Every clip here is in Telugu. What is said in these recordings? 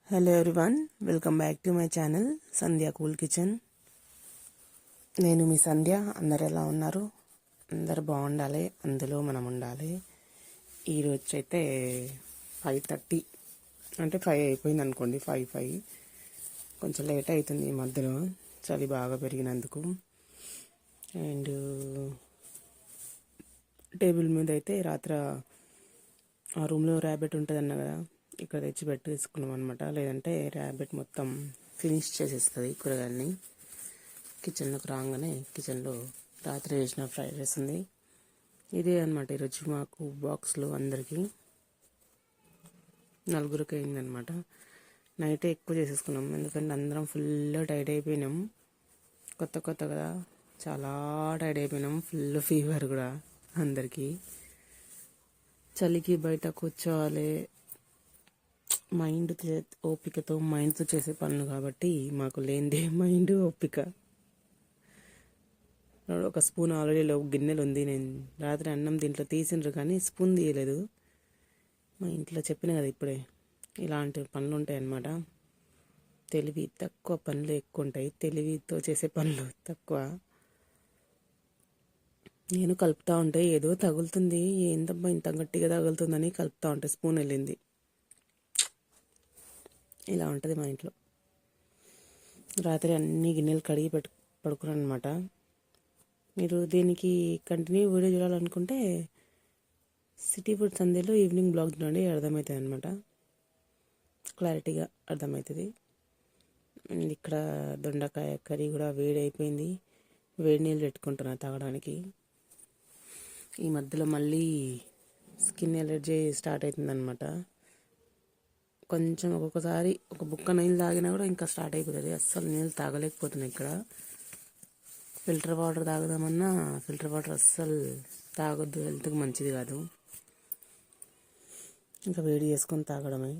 Hello everyone, welcome back to my channel Sandhya cool kitchen. నేను మీ సంధ్య. అందరు ఎలా ఉన్నారు? అందరు బాగుండాలి, అందులో మనం ఉండాలి. ఈరోజు అయితే 5:30 అంటే 5 అయిపోయింది అనుకోండి. 5 కొంచెం లేట్ అవుతుంది ఈ మధ్యలో చలి బాగా పెరిగినందుకు. అండ్ టేబుల్ మీద అయితే రాత్రి ఆ రూమ్లో ర్యాబిట్ ఉంటుంది అన్న కదా, ఇక్కడ తెచ్చి పెట్టేసుకున్నాం అనమాట. లేదంటే ర్యాబిట్ మొత్తం ఫినిష్ చేసేస్తుంది కూరగాయలని. కిచెన్లోకి రాగానే కిచెన్లో రాత్రి చేసిన ఫ్రైడ్ రైస్ ఉంది. ఇదే అనమాట ఈరోజు మాకు బాక్స్లో అందరికీ 4 అయిందనమాట. నైటే ఎక్కువ చేసేసుకున్నాం, ఎందుకంటే అందరం ఫుల్ టైర్డ్ అయిపోయినాం. కొత్త కదా, చాలా టైర్డ్ అయిపోయినాం. ఫుల్ ఫీవర్ కూడా అందరికీ. చలికి బయట కూర్చోవాలి, ఓపికతో మైండ్తో చేసే పనులు కాబట్టి మాకు లేనిదే మైండ్ ఓపిక. ఒక స్పూన్ ఆల్రెడీ గిన్నెలు ఉంది. నేను రాత్రి అన్నం దీంట్లో తీసిండ్రు కానీ స్పూన్ తీయలేదు. మా ఇంట్లో చెప్పిన కదా ఇప్పుడే, ఇలాంటి పనులు ఉంటాయి అన్నమాట. తెలివి తక్కువ పనులు ఎక్కువ ఉంటాయి, తెలివితో చేసే పనులు తక్కువ. నేను కలుపుతూ ఉంటే ఏదో తగులుతుంది, ఏందబ్బా ఇంత గట్టిగా తగులుతుందని కలుపుతూ ఉంటే స్పూన్ వెళ్ళింది. ఇలా ఉంటుంది మా ఇంట్లో. రాత్రి అన్ని గిన్నెలు కడిగి పడుకున్నాను అనమాట. మీరు దీనికి కంటిన్యూ వీడియో చూడాలనుకుంటే సిటీ ఫుడ్ సందేలో ఈవినింగ్ బ్లాగ్ చూడండి, అర్థమవుతుంది అనమాట. క్లారిటీగా అర్థమవుతుంది. ఇక్కడ దొండకాయ కర్రీ కూడా వేడి అయిపోయింది. వేడి నీళ్ళు పెట్టుకుంటున్నా తాగడానికి. ఈ మధ్యలో మళ్ళీ స్కిన్ ఎలర్జీ స్టార్ట్ అవుతుందన్నమాట. కొంచెం ఒక్కొక్కసారి ఒక బుక్క నీళ్ళు తాగినా కూడా ఇంకా స్టార్ట్ అయిపోతుంది. అస్సలు నీళ్ళు తాగలేకపోతున్నాయి ఇక్కడ. ఫిల్టర్ వాటర్ తాగుదామన్నా ఫిల్టర్ వాటర్ అస్సలు తాగొద్దు, హెల్త్కి మంచిది కాదు. ఇంకా వేడి చేసుకొని తాగడమే.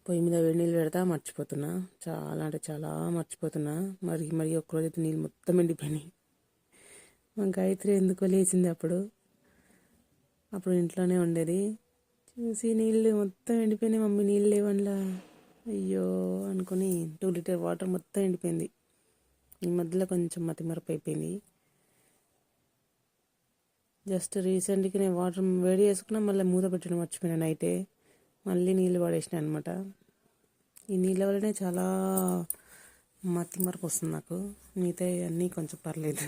పొయ్యి మీద వేడి నీళ్ళు పెడతా మర్చిపోతున్నా, చాలా అంటే చాలా మర్చిపోతున్నా. మరి ఒక్కరోజు అయితే నీళ్ళు మొత్తం ఎండిపోయినాయి. మా గాయత్రి ఎందుకో లేచింది అప్పుడు ఇంట్లోనే ఉండేది. చూసి నీళ్ళు మొత్తం ఎండిపోయినాయి, మమ్మీ నీళ్ళు లేవన్లా, అయ్యో అనుకుని 2 లీటర్ వాటర్ మొత్తం ఎండిపోయింది. ఈ మధ్యలో కొంచెం మతిమరపు అయిపోయింది. జస్ట్ రీసెంట్గా నేను వాటర్ వేడి చేసుకున్నా, మళ్ళీ మూత పెట్టడం మర్చిపోయినా నైటే. మళ్ళీ నీళ్ళు పడేసినాయి అనమాట. ఈ నీళ్ళ వల్లనే చాలా మతిమరపు వస్తుంది నాకు. మిగతా అన్నీ కొంచెం పర్లేదు,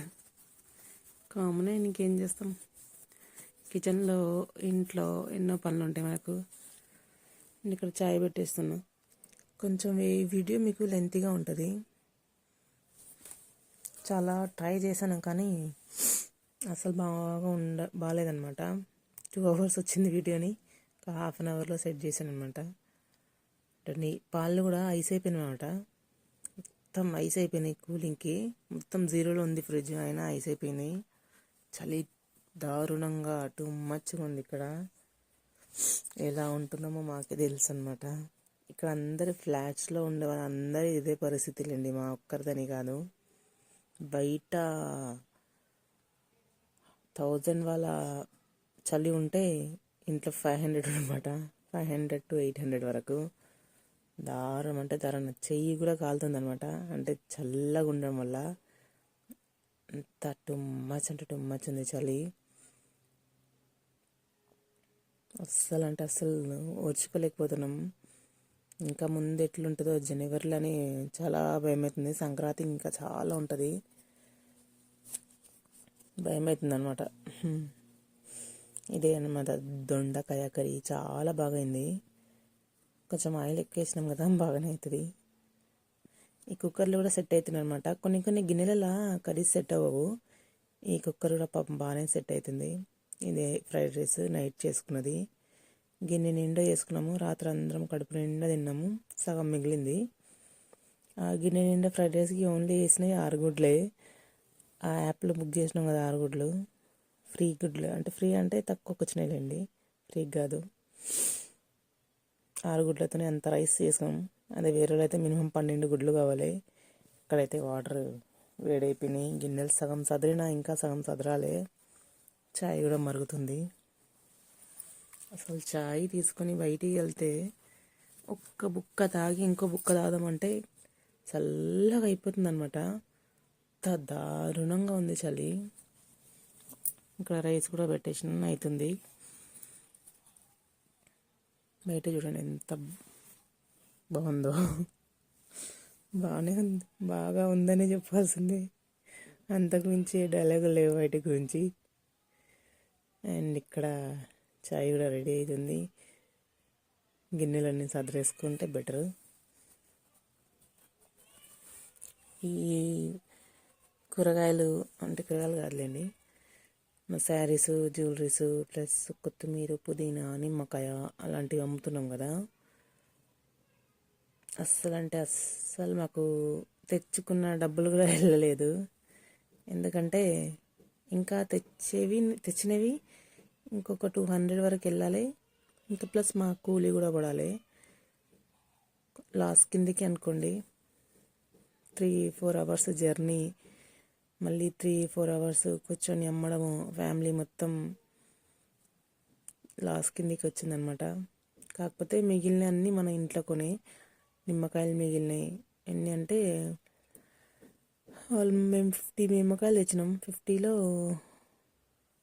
కామనే. ఇంకేం చేస్తాం, కిచెన్లో ఇంట్లో ఎన్నో పనులు ఉంటాయి మనకు. ఇక్కడ చాయ్ పెట్టేస్తున్నా. కొంచెం ఈ వీడియో మీకు లెంతీగా ఉంటుంది. చాలా ట్రై చేశాను కానీ అసలు బాగాలేదనమాట. 2 hours వచ్చింది వీడియోని, ఒక ½ an hourలో సెట్ చేశాను అనమాట. పాలు కూడా ఐస్ అయిపోయినాయి అనమాట. మొత్తం ఐస్ అయిపోయినాయి కూలింగ్కి. మొత్తం 0లో ఉంది ఫ్రిడ్జ్, అయినా ఐస్ అయిపోయినాయి. చలి దారుణంగా టూ మచ్గా ఉంది ఇక్కడ. ఎలా ఉంటున్నామో మాకే తెలుసు అనమాట. ఇక్కడ అందరు ఫ్లాట్స్లో ఉండే వాళ్ళందరూ ఇదే పరిస్థితులండి, మా ఒక్కరిదని కాదు. బయట 1000 వాళ్ళ చలి ఉంటే ఇంట్లో 500 అనమాట. 500 to 800 వరకు. దారుణం అంటే దారుణం. చెయ్యి కూడా కాలుతుంది అనమాట. అంటే చల్లగా ఉండడం వల్ల అంత టూ మచ్ ఉంది చలి. అస్సలు ఓర్చుకోలేకపోతున్నాం. ఇంకా ముందు ఎట్లుంటుందో జనవరిలోని చాలా భయమవుతుంది. సంక్రాంతి ఇంకా చాలా ఉంటుంది, భయమవుతుంది అనమాట. ఇదే అనమాట దొండకాయ కర్రీ, చాలా బాగైంది. కొంచెం ఆయిల్ ఎక్కువ వేసినాం కదా, బాగానే అవుతుంది. ఈ కుక్కర్లో కూడా సెట్ అవుతుంది అనమాట. కొన్ని గిన్నెలలో కర్రీస్ సెట్ అవ్వవు, ఈ కుక్కర్ కూడా పాపం బాగానే సెట్ అవుతుంది. ఇదే ఫ్రైడ్ రైస్ నైట్ చేసుకున్నది. గిన్నె నిండా చేసుకున్నాము. రాత్రి అందరం కడుపు నిండా తిన్నాము, సగం మిగిలింది. ఆ గిన్నె నిండా ఫ్రైడ్ రైస్కి ఓన్లీ వేసినాయి 6 గుడ్లే. ఆ యాప్లో బుక్ చేసినాం కదా 6 గుడ్లు, ఫ్రీ గుడ్లు. అంటే ఫ్రీ అంటే తక్కువకి వచ్చినాయిలేండి, ఫ్రీ కాదు. 6 గుడ్లతోనే అంత రైస్ చేసుకున్నాం. అదే వేరే అయితే మినిమం 12 గుడ్లు కావాలి. ఇక్కడైతే వాటర్ వేడైపోయినాయి. గిన్నెలు సగం సదిరినా, ఇంకా సగం సదరాలే. చాయ్ కూడా మరుగుతుంది. అసలు చాయ్ తీసుకొని బయటికి వెళ్తే ఒక్క బుక్క తాగి ఇంకో బుక్క తాగదామంటే చల్లగా అయిపోతుంది అనమాట. అంత దారుణంగా ఉంది చలి. ఇక్కడ రైస్ కూడా పెట్టేసిన అవుతుంది. బయట చూడండి ఎంత బాగుందో. బాగానే ఉంది, బాగా ఉందని చెప్పాల్సిందే. అంతకు మించి డైలాగులు లేవు వాటి గురించి. అండ్ ఇక్కడ చాయ్ కూడా రెడీ అవుతుంది. గిన్నెలన్నీ సర్దేసుకుంటే బెటరు. ఈ కూరగాయలు కాదులేండి, మా శారీస్, జ్యువెలరీస్ ప్లస్ కొత్తిమీర, పుదీనా, నిమ్మకాయ అలాంటివి అమ్ముతున్నాం కదా. అస్సలు మాకు తెచ్చుకున్న డబ్బులు కూడా వెళ్ళలేదు. ఎందుకంటే ఇంకా తెచ్చినవి ఇంకొక 200 వరకు వెళ్ళాలి. ఇంకా ప్లస్ మా కూలీ కూడా పడాలి. లాస్ట్ కిందికి అనుకోండి 3-4 అవర్స్ జర్నీ, మళ్ళీ 3-4 అవర్స్ కూర్చొని అమ్మడము, ఫ్యామిలీ మొత్తం లాస్ట్ కిందికి వచ్చిందనమాట. కాకపోతే మిగిలిన అన్నీ మన ఇంట్లో కొనే. నిమ్మకాయలు మిగిలినాయి. ఎన్ని అంటే మేము 50 నిమ్మకాయలు తెచ్చినాం. 50లో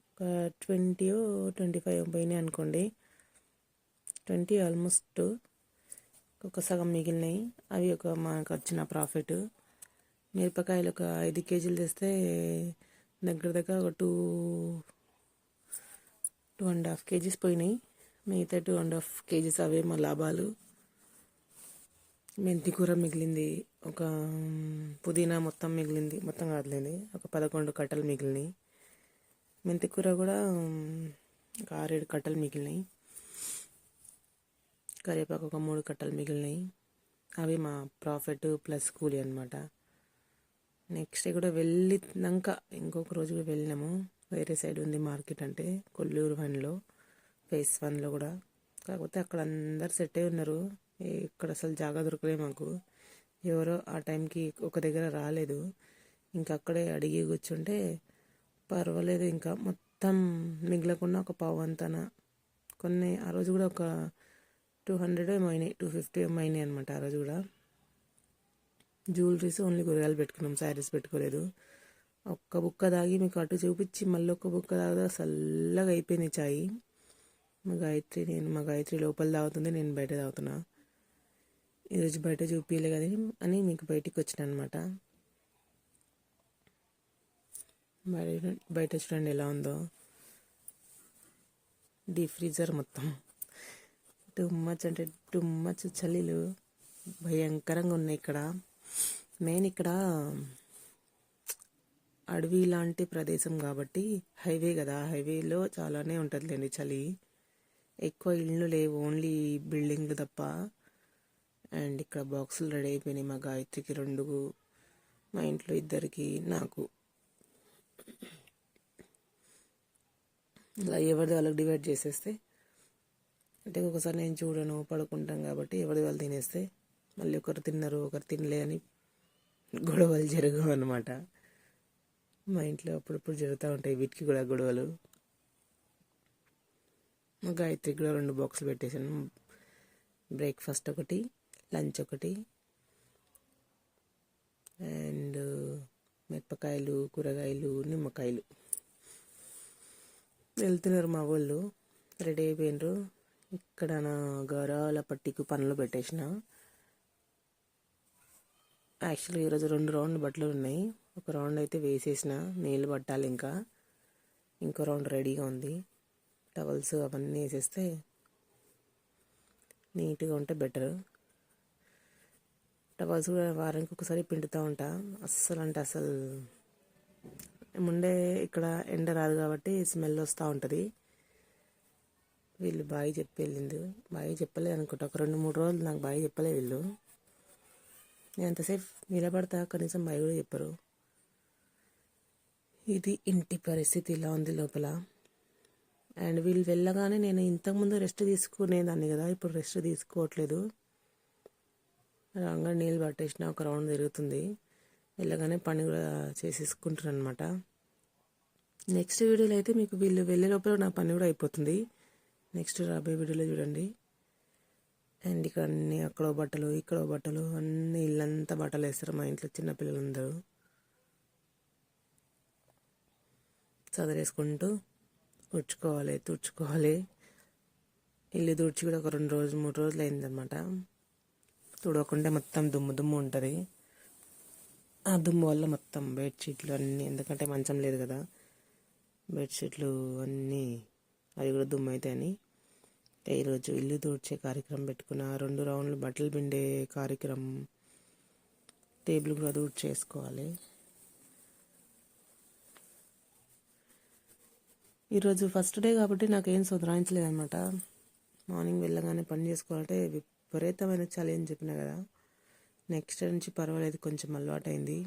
ఒక 20-25 పోయినాయి అనుకోండి. 20 ఆల్మోస్ట్. ఒక సగం మిగిలినాయి. అవి మనకు వచ్చిన ప్రాఫిట్. మిరపకాయలు ఒక 5 కేజీలు తెస్తే దగ్గర ఒక 2.5 కేజీస్ పోయినాయి. మిగతా 2.5 కేజీస్ అవే మా లాభాలు. మెంతి కూర మిగిలింది, ఒక పుదీనా మొత్తం మిగిలింది, మొత్తం కాదులేండి ఒక 11 కట్టలు మిగిలినాయి. మెంతి కూర కూడా ఒక 6-7 కట్టలు మిగిలినాయి. కరివేపాకు ఒక 3 కట్టలు మిగిలినాయి. అవి మా ప్రాఫిట్ ప్లస్ కూలీ అనమాట. నెక్స్ట్ కూడా వెళ్ళినాక ఇంకొక రోజు కూడా వెళ్ళినాము. వేరే సైడ్ ఉంది మార్కెట్, అంటే కొల్లూరు 1లో, ఫేస్ 1లో కూడా. కాకపోతే అక్కడ అందరు సెట్ అయి ఉన్నారు. ఇక్కడ అసలు జాగా దొరకలే మాకు. ఎవరో ఆ టైంకి ఒక దగ్గర రాలేదు. ఇంకా అక్కడే అడిగి కూర్చుంటే పర్వాలేదు, ఇంకా మొత్తం మిగలకుండా ఒక పావు అంతన కొన్ని. ఆ రోజు కూడా ఒక 200 ఏమైనాయి, 250 ఏమైనాయి అనమాట. ఆ రోజు కూడా జ్యువెలరీస్ ఓన్లీ కూరగాయలు పెట్టుకున్నాం, శారీస్ పెట్టుకోలేదు. ఒక్క బుక్క తాగి మీకు అటు చూపించి మళ్ళీ ఒక్క బుక్క తాగదా చల్లగా అయిపోయింది చాయ్. మా గాయత్రి లోపల తాగుతుంది, నేను బయట తాగుతున్నా. ఈరోజు బయట చూపించలే కదా అని మీకు బయటికి వచ్చిన అనమాట. బయట చూడండి ఎలా ఉందో. డీప్ ఫ్రీజర్ మొత్తం టూ మచ్ అంటే టూ మచ్ చలిలు భయంకరంగా ఉన్నాయి ఇక్కడ. మెయిన్ ఇక్కడ అడవి లాంటి ప్రదేశం కాబట్టి, హైవే కదా, హైవేలో చాలానే ఉంటుందిలేండి చలి. ఎక్కువ ఇళ్ళు లేవు, ఓన్లీ బిల్డింగ్లు తప్ప. అండ్ ఇక్కడ బాక్సులు రెడీ అయిపోయినాయి. మా గాయత్రికి 2, మా ఇంట్లో 2కి, నాకు. ఇలా ఎవరిది వాళ్ళకి డివైడ్ చేసేస్తే, అంటే ఒకసారి నేను చూడను, పడుకుంటాం కాబట్టి ఎవరిది వాళ్ళు తినేస్తే మళ్ళీ ఒకరు తిన్నారు ఒకరు తినలే అని గొడవలు జరగవు అన్నమాట. మా ఇంట్లో అప్పుడప్పుడు జరుగుతూ ఉంటాయి వీటికి కూడా గొడవలు. మా గాయత్రికి కూడా 2 బాక్సులు పెట్టేశాను. బ్రేక్ఫాస్ట్ ఒకటి, లంచ్ ఒకటి. అండ్ మిరపకాయలు, కూరగాయలు, నిమ్మకాయలు. వెళ్తున్నారు మా వాళ్ళు, రెడీ అయిపోయినారు. ఇక్కడ నా గౌరవాల పట్టికి పనులు పెట్టేసిన. యాక్చువల్గా ఈరోజు 2 రౌండ్లు బట్టలు ఉన్నాయి. ఒక రౌండ్ అయితే వేసేసిన, నీళ్ళు పట్టాలి. ఇంకో రౌండ్ రెడీగా ఉంది. టవల్స్ అవన్నీ వేసేస్తే నీట్గా ఉంటే బెటర్. టవల్స్ కూడా వారానికి ఒకసారి పిండుతూ ఉంటా. అస్సలు ముందే ఇక్కడ ఎండ రాదు కాబట్టి స్మెల్ వస్తూ ఉంటుంది. వీళ్ళు బాగా చెప్పి వెళ్ళింది, బాగా చెప్పలేదు అనుకుంటా. ఒక 2-3 రోజులు నాకు బాగా చెప్పలే వీళ్ళు. నేను ఎంతసేపు నిలబడతా, కనీసం బాగా కూడా చెప్పరు. ఇది ఇంటి పరిస్థితి ఇలా ఉంది లోపల. అండ్ వీళ్ళు వెళ్ళగానే నేను ఇంతకుముందు రెస్ట్ తీసుకునేదాన్ని కదా, ఇప్పుడు రెస్ట్ తీసుకోవట్లేదు. రాగా నీళ్ళు పట్టేసిన, ఒక రౌండ్ తిరుగుతుంది. వెళ్ళగానే పని కూడా చేసేసుకుంటున్నాను అనమాట. నెక్స్ట్ వీడియోలో అయితే మీకు వీళ్ళు వెళ్ళే లోపల నా పని కూడా అయిపోతుంది. నెక్స్ట్ రాబోయే వీడియోలో చూడండి. అండ్ ఇక్కడ అన్నీ అక్కడో బట్టలు ఇక్కడో బట్టలు అన్నీ ఇల్లంతా బట్టలు వేస్తారు మా ఇంట్లో చిన్నపిల్లలందరూ చదివేసుకుంటూ తుడుచుకోవాలి ఇల్లు తుడిచి కూడా ఒక 2 రోజులు 3 రోజులు అయిందనమాట. తుడవకుంటే మొత్తం దుమ్ము ఉంటుంది. ఆ దుమ్ము వల్ల మొత్తం బెడ్షీట్లు అన్నీ, ఎందుకంటే మంచం లేదు కదా, బెడ్షీట్లు అన్నీ అవి కూడా దుమ్ము అవుతాయని ఈరోజు ఇల్లు తుడిచే కార్యక్రమం పెట్టుకున్న. 2 రౌండ్లు బట్టలు పిండే కార్యక్రమం, టేబుల్ కూడా తుడిచేసుకోవాలి. ఈరోజు ఫస్ట్ డే కాబట్టి నాకేం సుధరాయించలేదన్నమాట. మార్నింగ్ వెళ్ళగానే పని చేసుకోవాలంటే విపరీతమైన చలి అని చెప్పినా కదా. నెక్స్ట్ నుంచి పర్వాలేదు, కొంచెం అలవాటైంది.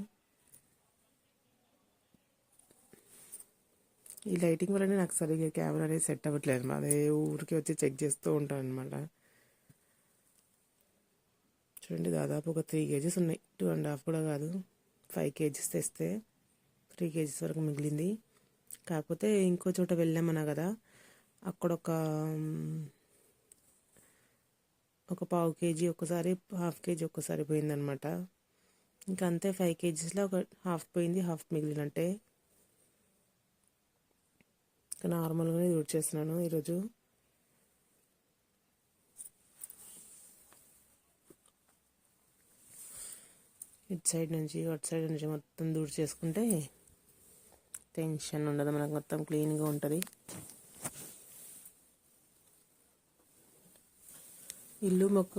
ఈ లైటింగ్ వల్లనే నాకు సరిగ్గా కెమెరా అనేది సెట్ అవ్వట్లేదు. అదే ఊరికి వచ్చి చెక్ చేస్తూ ఉంటాను అనమాట. చూడండి, దాదాపు ఒక 3 kgs ఉన్నాయి. 2.5 కూడా కాదు, 5 kgs తెస్తే 3 kgs వరకు మిగిలింది. కాకపోతే ఇంకో చోట వెళ్ళామన్నా కదా, అక్కడ ఒక 1/4 kg ఒకసారి, 1/2 kg ఒక్కసారి పోయిందనమాట. ఇంకా అంతే, 5 kgsలో ఒక హాఫ్ పోయింది, హాఫ్ మిగిలినట్టే. ఇంకా నార్మల్గానే తుడిచేస్తున్నాను ఈరోజు. ఇటు సైడ్ నుంచి అటు సైడ్ నుంచి మొత్తం తుడిచేసుకుంటే టెన్షన్ ఉండదు, మనకు మొత్తం క్లీన్గా ఉంటుంది. ఇల్లు ఒక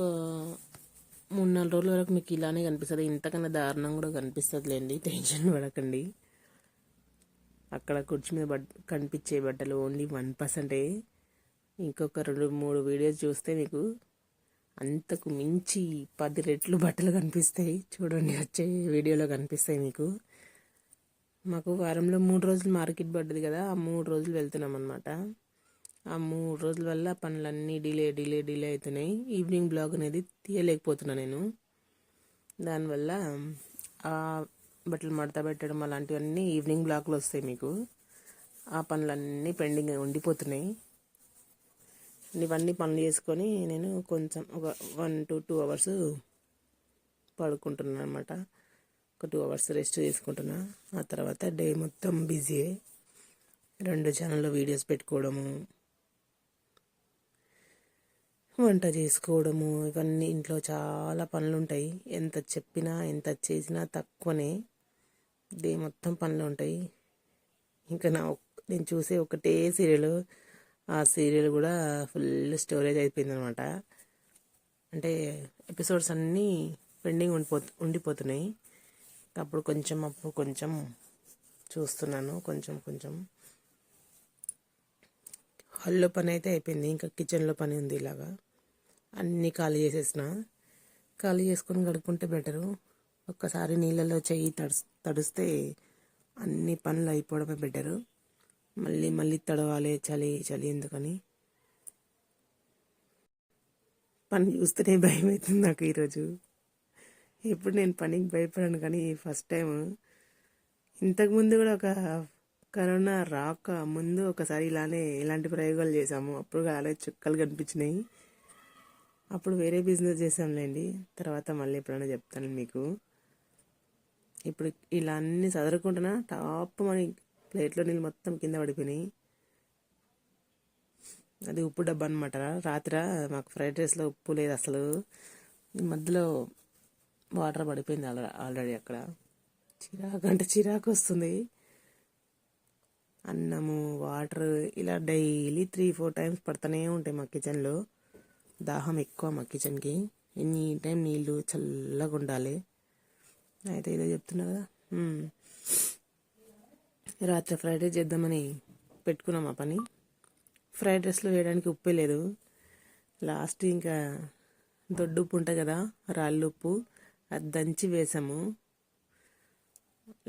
3-4 రోజుల వరకు మీకు ఇలానే కనిపిస్తుంది. ఇంతకన్నా దారుణం కూడా కనిపిస్తుందిలేండి, టెన్షన్ పడకండి. అక్కడ కుర్చీ మీద కనిపించే బట్టలు ఓన్లీ 1%. ఇంకొక 2-3 వీడియోస్ చూస్తే మీకు అంతకు మించి 10 రెట్లు బట్టలు కనిపిస్తాయి. చూడండి, వచ్చే వీడియోలో కనిపిస్తాయి మీకు. మాకు వారంలో 3 రోజులు మార్కెట్ పడ్డది కదా, ఆ 3 రోజులు వెళ్తున్నాం అన్నమాట. ఆ 3 రోజుల వల్ల పనులన్నీ డిలే అవుతున్నాయి. ఈవినింగ్ బ్లాగ్ అనేది తీయలేకపోతున్నాను నేను. దానివల్ల ఆ బట్టలు మడత పెట్టడం అలాంటివన్నీ ఈవినింగ్ బ్లాగ్లో వస్తాయి మీకు. ఆ పనులన్నీ పెండింగ్ ఉండిపోతున్నాయి. ఇవన్నీ పనులు చేసుకొని నేను కొంచెం ఒక 1 to 2 hours పడుకుంటున్నాను అనమాట. ఒక 2 hours రెస్ట్ తీసుకుంటున్నా. ఆ తర్వాత డే మొత్తం బిజీయే. 2 ఛానల్లో వీడియోస్ పెట్టుకోవడము, వంట చేసుకోవడము, ఇవన్నీ ఇంట్లో చాలా పనులు ఉంటాయి. ఎంత చెప్పినా ఎంత చేసినా తక్కువనే. డే మొత్తం పనులు ఉంటాయి. ఇంకా నేను చూసే ఒకటే సీరియల్, ఆ సీరియల్ కూడా ఫుల్ స్టోరేజ్ అయిపోయిందనమాట. అంటే ఎపిసోడ్స్ అన్నీ పెండింగ్ ఉండిపోతున్నాయి. అప్పుడు కొంచెం చూస్తున్నాను. కొంచెం హాల్లో పని అయితే అయిపోయింది, ఇంకా కిచెన్లో పని ఉంది. ఇలాగా అన్నీ ఖాళీ చేసుకొని కడుక్కుంటే బెటరు. ఒక్కసారి నీళ్ళల్లో చెయ్యి తడిస్తే అన్ని పనులు అయిపోవడమే బెటరు. మళ్ళీ తడవాలి, చలి ఎందుకని. పని చూస్తేనే భయం అవుతుంది నాకు ఈరోజు. ఎప్పుడు నేను పనికి భయపడాను, కానీ ఫస్ట్ టైం. ఇంతకుముందు కూడా ఒక కరోనా రాక ముందు ఒకసారి ఇలాంటి ప్రయోగాలు చేసాము. అప్పుడు అలాగే చుక్కలు కనిపించినాయి. అప్పుడు వేరే బిజినెస్ చేసాంలేండి, తర్వాత మళ్ళీ ఎప్పుడైనా చెప్తాను మీకు. ఇప్పుడు ఇలా అన్నీ చదువుకుంటున్నా, టాప్ మన ప్లేట్లో నీళ్ళు మొత్తం కింద పడిపోయినాయి. అది ఉప్పు డబ్బా అనమాట. రాత్రి మాకు ఫ్రైడ్ రైస్లో ఉప్పు లేదు అసలు. మధ్యలో వాటర్ పడిపోయింది ఆల్రెడీ అక్కడ. చిరాకు వస్తుంది. అన్నము, వాటర్ ఇలా డైలీ 3-4 times పడుతూనే ఉంటాయి మా కిచెన్లో. దాహం ఎక్కువ మా కిచెన్కి. ఎనీ టైం నీళ్ళు చల్లగా ఉండాలి. అయితే ఇదే చెప్తున్నా కదా. రాత్రి ఫ్రైడ్ రైస్ చేద్దామని పెట్టుకున్నాం ఆ పని. ఫ్రైడ్ రైస్లో వేయడానికి ఉప్పే లేదు. లాస్ట్ ఇంకా దొడ్డు ఉప్పు ఉంటుంది కదా, రాళ్ళు ఉప్పు, అది దంచి వేసాము.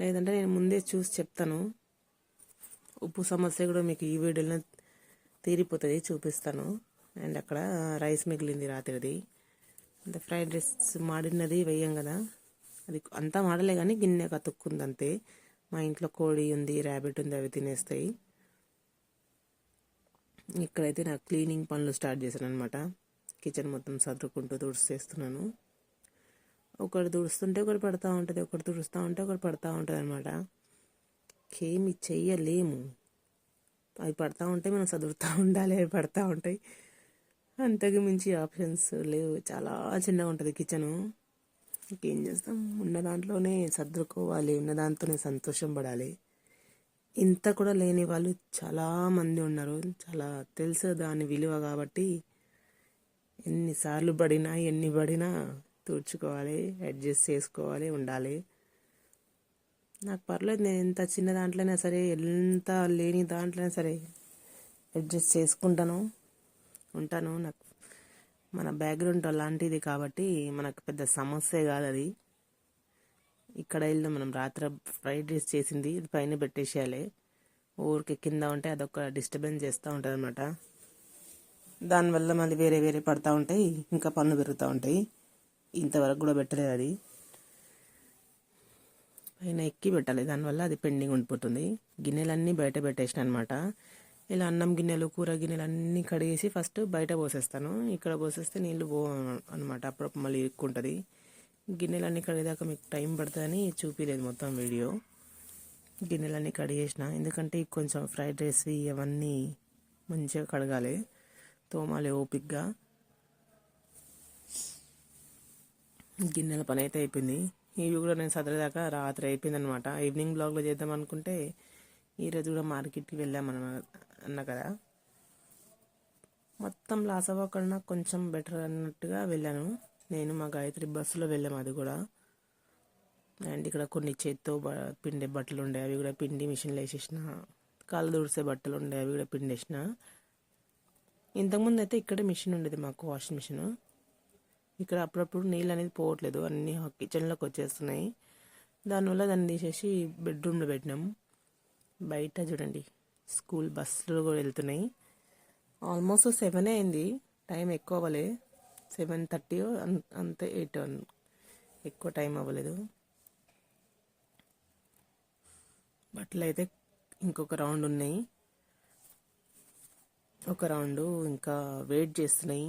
లేదంటే నేను ముందే చూసి చెప్తాను. ఉప్పు సమస్య కూడా మీకు ఈ వీడియోలో తీరిపోతుంది, చూపిస్తాను. అండ్ అక్కడ రైస్ మిగిలింది రాత్రిది. అంటే ఫ్రైడ్ రైస్ మాడినది వేయం కదా, అది అంతా మాడలే కానీ గిన్నె కతుక్కుంది అంతే. మా ఇంట్లో కోడి ఉంది, ర్యాబిట్ ఉంది, అవి తినేస్తాయి. ఇక్కడైతే నాకు క్లీనింగ్ పనులు స్టార్ట్ చేశాను అనమాట. కిచెన్ మొత్తం సర్దుకుంటూ తుడిచేస్తున్నాను. ఒకటి తుడుస్తుంటే ఒకటి పడుతూ ఉంటుంది, ఒకటి తుడుస్తూ ఉంటే ఒకటి పడుతూ ఉంటుంది అనమాట. ఏమి చెయ్యలేము, అవి పడుతూ ఉంటే మనం చదువుతూ ఉండాలి, అవి పడుతూ ఉంటాయి. అంతకు మించి ఆప్షన్స్ లేవు. చాలా చిన్నగా ఉంటుంది కిచెను. ఇంకేం చేస్తాం, ఉన్న దాంట్లోనే సర్దుకోవాలి, ఉన్న దాంతోనే సంతోషం పడాలి. ఇంత కూడా లేని వాళ్ళు చాలామంది ఉన్నారు. చాలా తెలుసు దాని విలువ. కాబట్టి ఎన్నిసార్లు పడినా ఎన్ని పడినా తుడుచుకోవాలి, అడ్జస్ట్ చేసుకోవాలి, ఉండాలి. నాకు పర్లేదు, నేను ఎంత చిన్న దాంట్లోనే సరే, ఎంత లేని దాంట్లోనే సరే అడ్జస్ట్ చేసుకుంటాను, ఉంటాను. నాకు మన బ్యాక్గ్రౌండ్ అలాంటిది కాబట్టి మనకు పెద్ద సమస్య కాదు అది. ఇక్కడ వెళ్ళి మనం రాత్రి ఫ్రైడ్ రైస్ చేసింది ఇది పైన పెట్టేసేయాలి. ఊరికి కింద ఉంటే అదొక డిస్టర్బెన్స్ చేస్తూ ఉంటుంది అనమాట. దానివల్ల మళ్ళీ వేరే వేరే పడుతూ ఉంటాయి, ఇంకా పనులు పెరుగుతూ ఉంటాయి. ఇంతవరకు కూడా పెట్టలేదు అది, పైన ఎక్కి పెట్టాలి. దానివల్ల అది పెండింగ్ ఉండిపోతుంది. గిన్నెలన్నీ బయట పెట్టేసిన అనమాట. ఇలా అన్నం గిన్నెలు, కూర గిన్నెలు అన్నీ కడిగేసి ఫస్ట్ బయట పోసేస్తాను. ఇక్కడ పోసేస్తే నీళ్ళు పో అనమాట, అప్పుడప్పుడు మళ్ళీ ఇరుక్కుంటుంది. గిన్నెలన్నీ కడిగేదాకా మీకు టైం పడుతుందని చూపించలేదు మొత్తం వీడియో. గిన్నెలన్నీ కడిగేసిన, ఎందుకంటే కొంచెం ఫ్రైడ్ రైస్ అవన్నీ మంచిగా కడగాలి, తోమాలి ఓపిక్గా. గిన్నెల పని అయితే అయిపోయింది. ఇవి కూడా నేను సదరేదాకా రాత్రి అయిపోయింది అనమాట. ఈవినింగ్ బ్లాగ్లో చేద్దాం అనుకుంటే ఈరోజు కూడా మార్కెట్కి వెళ్ళామన్న అన్న కదా, మొత్తం లాస్ అవ్వకుండా కొంచెం బెటర్ అన్నట్టుగా వెళ్ళాను. నేను మా గాయత్రి బస్సులో వెళ్ళాము. అది కూడా అండ్ ఇక్కడ కొన్ని చేత్తో పిండే బట్టలు ఉండే, అవి కూడా పిండి మిషన్లో వేసేసిన. కాళ్ళు తుడిసే బట్టలు ఉండే, అవి కూడా పిండేసిన. ఇంతకుముందు అయితే ఇక్కడే మిషన్ ఉండేది మాకు, వాషింగ్ మిషన్. ఇక్కడ అప్పుడప్పుడు నీళ్ళు అనేది పోవట్లేదు, అన్నీ కిచెన్లోకి వచ్చేస్తున్నాయి. దానివల్ల దాన్ని తీసేసి బెడ్రూమ్లో పెట్టినాం. బయట చూడండి స్కూల్ బస్సులు కూడా వెళ్తున్నాయి. ఆల్మోస్ట్ 7 అయింది, టైం ఎక్కువ అవ్వలే. 7:30 అంతే, 8 ఎక్కువ టైం అవ్వలేదు. బట్టలు అయితే ఇంకొక రౌండ్ ఉన్నాయి, ఒక రౌండ్ ఇంకా వెయిట్ చేస్తున్నాయి.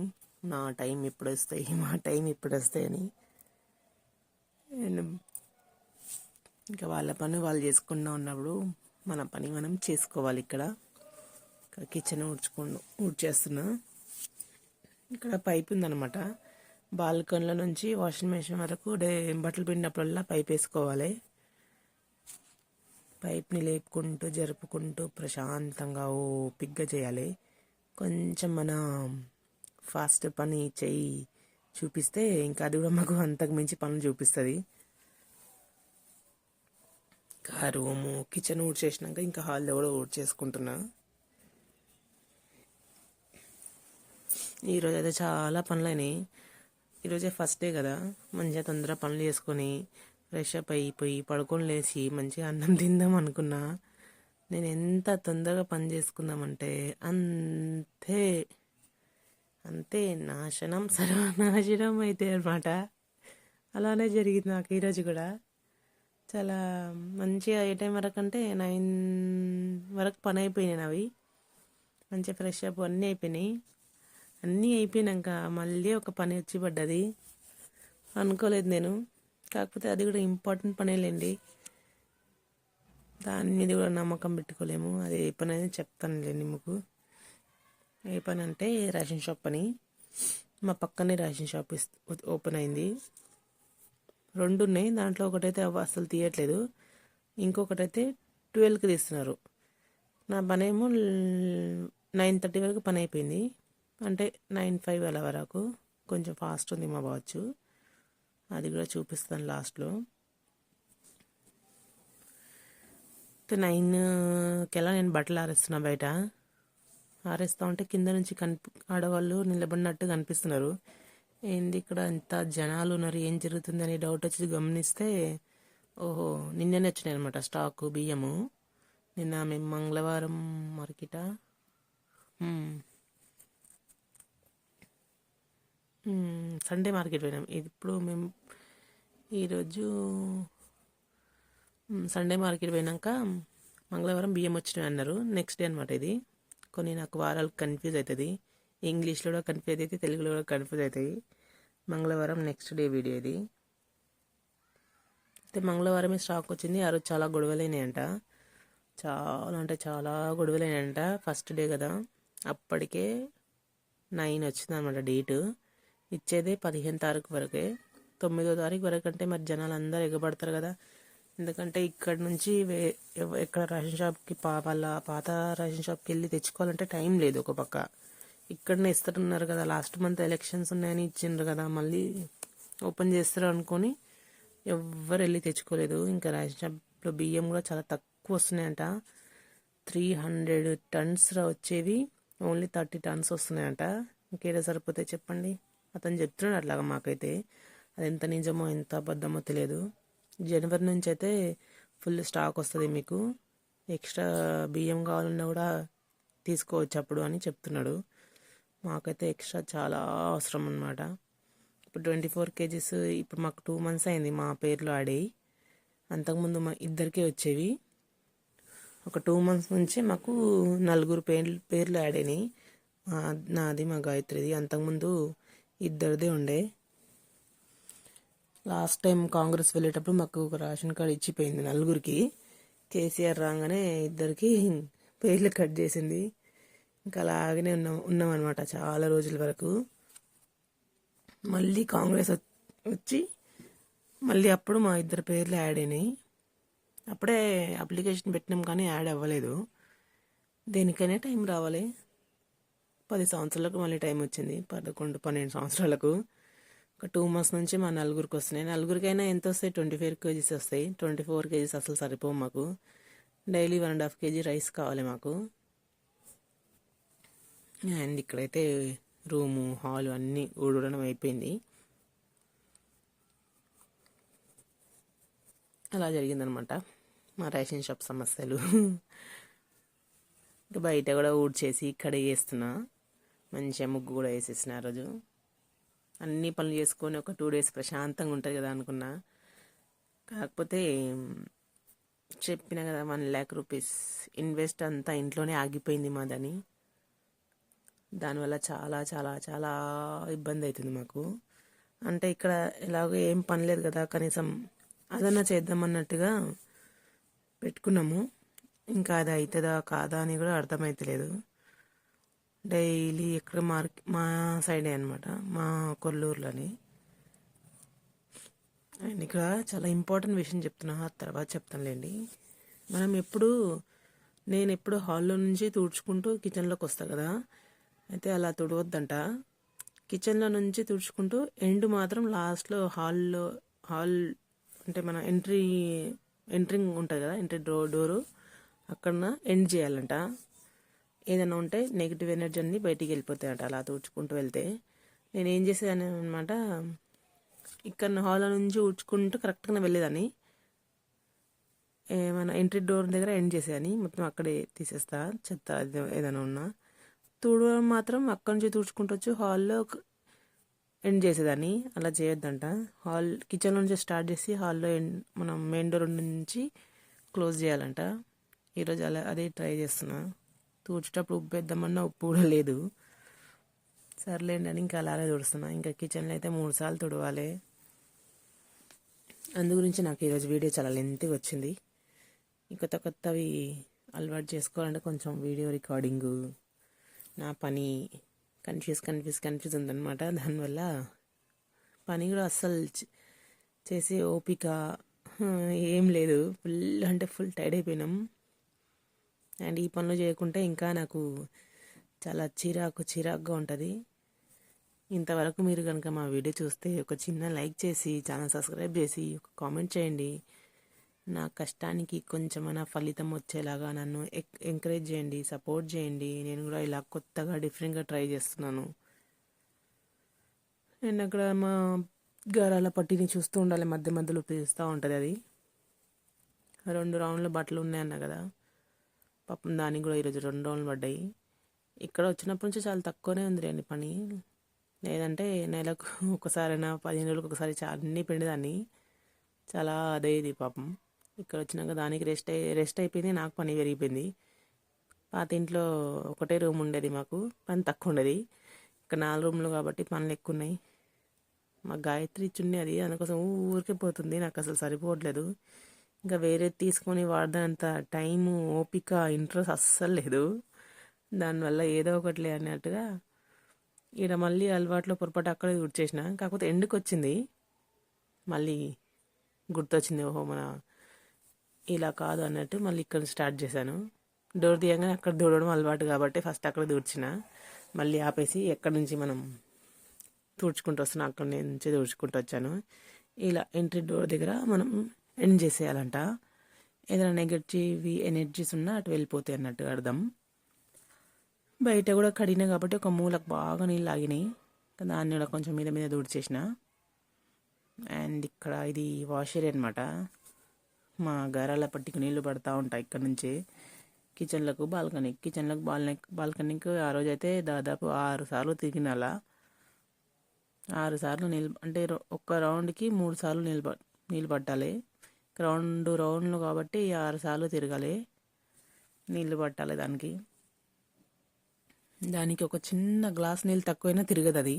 నా టైం ఎప్పుడు వస్తాయి, మా టైం ఎప్పుడు వస్తాయని. ఇంకా వాళ్ళ పని వాళ్ళు చేసుకుంటూ ఉన్నప్పుడు మన పని మనం చేసుకోవాలి. ఇక్కడ కిచెన్ ఊడ్చేస్తున్నా. ఇక్కడ పైప్ ఉందన్నమాట, బాల్కనీలో నుంచి వాషింగ్ మెషిన్ వరకు బట్టలు పిండినప్పుడల్లా పైప్ వేసుకోవాలి. పైప్ని లేపుకుంటూ జరుపుకుంటూ ప్రశాంతంగా ఓపిగ్గా చేయాలి. కొంచెం మన ఫాస్ట్ పని చేయి చూపిస్తే ఇంకా అది కూడా మాకు అంతకు మించి పనులు చూపిస్తుంది. ఇంకా రూము కిచెన్ ఊడ్చేసినాక ఇంకా హాల్లో కూడా ఊడ్చేసుకుంటున్నా. ఈరోజు అయితే చాలా పనులు అయినాయి. ఈరోజే ఫస్ట్ డే కదా, మంచిగా తొందరగా పనులు చేసుకొని ఫ్రెష్ అప్ అయిపోయి పడుకొని లేచి మంచిగా అన్నం తిందాం అనుకున్నా. నేను ఎంత తొందరగా పని చేసుకుందామంటే అంతే అంతే నాశనం సర్వనాశనం అయితే అనమాట. అలానే జరిగింది నాకు ఈరోజు కూడా. చాలా మంచిగా ఏ టైం వరకు అంటే 9 వరకు పని అయిపోయినాయి అవి. మంచిగా ఫ్రెష్ అప్ అన్నీ అయిపోయినాయి. అన్నీ అయిపోయినాక మళ్ళీ ఒక పని వచ్చి పడ్డది, అనుకోలేదు నేను. కాకపోతే అది కూడా ఇంపార్టెంట్ పనేలేండి, దాని మీద కూడా నమ్మకం పెట్టుకోలేము. అది ఏ పని అనేది చెప్తానులేండి మీకు. ఏ పని అంటే రేషన్ షాప్ పని. మా పక్కనే రేషన్ షాప్ ఓపెన్ అయింది. 2 ఉన్నాయి, దాంట్లో ఒకటైతే అసలు తీయట్లేదు, ఇంకొకటైతే 12కి తీస్తున్నారు. నా పని ఏమో 9:30 వరకు పని అయిపోయింది, అంటే 9:05 అలా వరకు. కొంచెం ఫాస్ట్ ఉంది మా వాచ్, అది కూడా చూపిస్తాను లాస్ట్లో. 9కెలా నేను బట్టలు ఆరేస్తున్నా బయట. ఆరేస్తూ ఉంటే కింద నుంచి ఆడవాళ్ళు నిలబడినట్టు కనిపిస్తున్నారు. ఏంది ఇక్కడ ఎంత జనాలు ఉన్నారు, ఏం జరుగుతుందని డౌట్ వచ్చి గమనిస్తే ఓహో నిన్ననే వచ్చినాయి అనమాట స్టాకు బియ్యము. నిన్న మేము మంగళవారం మార్కెటా సండే మార్కెట్ పోయినాం. ఇప్పుడు మేము ఈరోజు సండే మార్కెట్ పోయినాక మంగళవారం బియ్యం వచ్చినాయి అన్నారు. నెక్స్ట్ డే అనమాట ఇది. కొన్ని నాకు వారాలు కన్ఫ్యూజ్ అవుతుంది, ఇంగ్లీష్లో కూడా కన్ఫ్యూజ్ అవుతాయి, తెలుగులో కూడా కన్ఫ్యూజ్ అవుతాయి. మంగళవారం నెక్స్ట్ డే వీడియో ఇది. అయితే మంగళవారమే స్టాక్ వచ్చింది. ఆ రోజు చాలా గొడవలైనాయంట, చాలా అంటే చాలా గొడవలైనాయంట. ఫస్ట్ డే కదా, అప్పటికే 9 వచ్చింది అనమాట డేటు. ఇచ్చేదే 15 తారీఖు వరకే. 9వ తారీఖు వరకు అంటే మరి జనాలు అందరూ ఎగబడతారు కదా. ఎందుకంటే ఇక్కడ నుంచి ఎక్కడ రేషన్ షాప్కి వాళ్ళ పాత రేషన్ షాప్కి వెళ్ళి తెచ్చుకోవాలంటే టైం లేదు. ఒక పక్క ఇక్కడనే ఇస్తున్నారు కదా, లాస్ట్ మంత్ ఎలక్షన్స్ ఉన్నాయని ఇచ్చిండ్రు కదా, మళ్ళీ ఓపెన్ చేస్తారు అనుకొని ఎవ్వరు వెళ్ళి తెచ్చుకోలేదు. ఇంకా రేషన్ షాప్లో బియ్యం కూడా చాలా తక్కువ వస్తున్నాయంట. 300 tons వచ్చేవి ఓన్లీ 30 tons వస్తున్నాయంట. ఇంకేదో సరిపోతే చెప్పండి. అతను చెప్తున్నాడు అట్లాగా. మాకైతే అది ఎంత నిజమో ఎంత అబద్ధమో తెలియదు. జనవరి నుంచి అయితే ఫుల్ స్టాక్ వస్తుంది, మీకు ఎక్స్ట్రా బియ్యం కావాలన్నా కూడా తీసుకోవచ్చు అప్పుడు అని చెప్తున్నాడు. మాకైతే ఎక్స్ట్రా చాలా అవసరం అన్నమాట. ఇప్పుడు 24 kgs. ఇప్పుడు మాకు 2 months అయింది మా పేర్లో ఆడేవి. అంతకుముందు మా ఇద్దరికే వచ్చేవి. ఒక 2 months నుంచి మాకు 4 పేర్లు యాడ్ అయినాయి. నాది, మా గాయత్రిది. అంతకుముందు ఇద్దరిదే ఉండే. లాస్ట్ టైం కాంగ్రెస్ వెళ్ళేటప్పుడు మాకు ఒక రేషన్ కార్డు ఇచ్చిపోయింది 4కి. కేసీఆర్ రాగానే ఇద్దరికి పేర్లు కట్ చేసింది. ఇంకా అలాగనే ఉన్నామన్నమాట చాలా రోజుల వరకు. మళ్ళీ కాంగ్రెస్ వచ్చి మళ్ళీ అప్పుడు మా ఇద్దరు పేర్లు యాడ్ అయినాయి. అప్పుడే అప్లికేషన్ పెట్టినాం కానీ యాడ్ అవ్వలేదు. దేనికైనా టైం రావాలి. 10 సంవత్సరాలకు మళ్ళీ టైం వచ్చింది. 11-12 సంవత్సరాలకు. ఒక 2 months నుంచి మా 4కి వస్తున్నాయి. 4కైనా ఎంత వస్తాయి? 24 kgs వస్తాయి. 24 kgs అసలు సరిపోవు మాకు. డైలీ 1.5 kg రైస్ కావాలి మాకు. అండ్ ఇక్కడైతే రూము, హాలు అన్నీ ఊడడం అయిపోయింది. అలా జరిగిందనమాట మా రేషన్ షాప్ సమస్యలు. ఇంకా బయట కూడా ఊడ్చేసి కడిగేస్తున్నా. మంచిగా ముగ్గు కూడా వేసేసిన ఆ రోజు. అన్ని పనులు చేసుకొని ఒక 2 days ప్రశాంతంగా ఉంటుంది కదా అనుకున్నా. కాకపోతే చెప్పిన కదా 1 lakh rupees ఇన్వెస్ట్ అంతా ఇంట్లోనే ఆగిపోయింది మాదని. దానివల్ల చాలా చాలా చాలా ఇబ్బంది అవుతుంది మాకు. అంటే ఇక్కడ ఎలాగో ఏం పని లేదు కదా, కనీసం అదన్నా చేద్దామన్నట్టుగా పెట్టుకున్నాము. ఇంకా అది అవుతుందా కాదా అని కూడా అర్థమవుతలేదు. డైలీ ఎక్కడ మా సైడే అనమాట, మా కొల్లూరులోని. అండ్ ఇక్కడ చాలా ఇంపార్టెంట్ విషయం చెప్తున్నా, తర్వాత చెప్తానులేండి. నేను ఎప్పుడు హాల్లో నుంచి తుడుచుకుంటూ కిచెన్లోకి వస్తాను కదా, అయితే అలా తుడవద్దంట. కిచెన్లో నుంచి తుడుచుకుంటూ ఎండ్ మాత్రం లాస్ట్లో హాల్ అంటే మన ఎంట్రింగ్ ఉంటుంది కదా, ఎంట్రీ డోరు అక్కడ ఎండ్ చేయాలంట. ఏదైనా ఉంటే నెగిటివ్ ఎనర్జీ అన్నీ బయటికి వెళ్ళిపోతాయంట అలా తుడుచుకుంటూ వెళ్తే. నేను ఏం చేసేదాన్ని అనమాట, ఇక్కడ హాల్లో నుంచి ఊడ్చుకుంటూ కరెక్ట్గా వెళ్ళేదాన్ని. మన ఎంట్రీ డోర్ దగ్గర ఎండ్ చేసేదాన్ని. మొత్తం అక్కడే తీసేస్తా చెత్త ఏదైనా ఉన్నా. తుడవడం మాత్రం అక్కడి నుంచి తుడుచుకుంటూ వచ్చి హాల్లో ఎండ్ చేసేదాన్ని. అలా చేయొద్దంట. కిచెన్లో నుంచి స్టార్ట్ చేసి హాల్లో మనం మెయిన్ డోర్ నుంచి క్లోజ్ చేయాలంట. ఈరోజు అదే ట్రై చేస్తున్నా. తుడిచేటప్పుడు ఉప్పు వేద్దామన్నా ఉప్పు కూడా లేదు. సర్లేండి అని ఇంకా అలాగే తుడుస్తున్నా. ఇంకా కిచెన్లో అయితే 3 సార్లు తుడవాలి. అందు గురించి నాకు ఈరోజు వీడియో చాలా లెంత్గా వచ్చింది. కొత్త కొత్తవి అలవాటు చేసుకోవాలంటే కొంచెం వీడియో రికార్డింగు, నా పని కన్ఫ్యూజ్ ఉందన్నమాట. దానివల్ల పని కూడా అస్సలు చేసే ఓపిక ఏం లేదు. ఫుల్ టైర్డ్ అయిపోయినాం. అండ్ ఈ పనులు చేయకుంటే ఇంకా నాకు చాలా చిరాకుగా ఉంటుంది. ఇంతవరకు మీరు కనుక మా వీడియో చూస్తే ఒక చిన్న లైక్ చేసి ఛానల్ సబ్స్క్రైబ్ చేసి ఒక కామెంట్ చేయండి. నా కష్టానికి కొంచెమైనా ఫలితం వచ్చేలాగా నన్ను ఎంకరేజ్ చేయండి, సపోర్ట్ చేయండి. నేను కూడా ఇలా కొత్తగా డిఫరెంట్గా ట్రై చేస్తున్నాను. అండ్ అక్కడ మా గారాల పట్టిని చూస్తూ ఉండాలి, మధ్య మధ్యలో ఉపయోగిస్తూ ఉంటుంది. అది 2 రౌండ్ల బట్టలు ఉన్నాయన్న కదా, పాపం దానికి కూడా ఈరోజు 2 రౌండ్లు పడ్డాయి. ఇక్కడ వచ్చినప్పటి నుంచి చాలా తక్కువనే ఉంది అండి పని. లేదంటే నెలకు ఒకసారైనా 15 రోజులకు ఒకసారి అన్నీ పిండేదాన్ని. చాలా అదే ఇది పాపం. ఇక్కడ వచ్చినాక దానికి రెస్ట్ అయిపోయింది, నాకు పని పెరిగిపోయింది. పాత ఇంట్లో ఒకటే రూమ్ ఉండేది, మాకు పని తక్కువ ఉండేది. ఇక్కడ 4 రూమ్లు కాబట్టి పనులు ఎక్కువ ఉన్నాయి. మా గాయత్రి చున్నీ అది అందుకోసం ఊరికే పోతుంది, నాకు అసలు సరిపోవట్లేదు. ఇంకా వేరే తీసుకొని వాడదాంత టైము, ఓపిక, ఇంట్రెస్ట్ అస్సలు లేదు. దానివల్ల ఏదో ఒకటిలే అన్నట్టుగా ఈడ మళ్ళీ అలవాట్లో పొరపాటు అక్కడే గుర్చేసిన, కాకపోతే ఎండుకు వచ్చింది. మళ్ళీ గుర్తొచ్చింది, ఓహో మన ఇలా కాదు అన్నట్టు మళ్ళీ ఇక్కడ స్టార్ట్ చేశాను. డోర్ తీయగానే అక్కడ దూడడం అలవాటు కాబట్టి ఫస్ట్ అక్కడ దూడ్చిన, మళ్ళీ ఆపేసి ఎక్కడి నుంచి మనం తుడుచుకుంటూ వస్తున్నాం అక్కడి నుంచి తుడుచుకుంటూ వచ్చాను. ఇలా ఎంట్రీ డోర్ దగ్గర మనం ఎండ్ చేసేయాలంట. ఏదైనా నెగటివ్ ఎనర్జీస్ ఉన్నా అటు వెళ్ళిపోతాయి అన్నట్టుగా అర్థం. బయట కూడా కడిగినా కాబట్టి ఒక మూలకు బాగా నీళ్ళు ఆగినాయి, దాన్ని కూడా కొంచెం మీద మీద తుడిచేసిన. అండ్ ఇక్కడ ఇది వాష్ ఏరియా అనమాట. మా గారాల పట్టికి నీళ్లు పడతా ఉంటాయి ఇక్కడ నుంచి కిచెన్లకు బాల్కనీకి. ఆ రోజు అయితే దాదాపు 6 సార్లు తిరిగిన, అలా 6 సార్లు నీళ్ళు అంటే ఒక్క రౌండ్కి 3 సార్లు నీళ్ళు పట్టాలి. 2 రౌండ్లు కాబట్టి 6 సార్లు తిరగాలి, నీళ్ళు పట్టాలి దానికి ఒక చిన్న గ్లాస్ నీళ్ళు తక్కువైనా తిరగదు. అది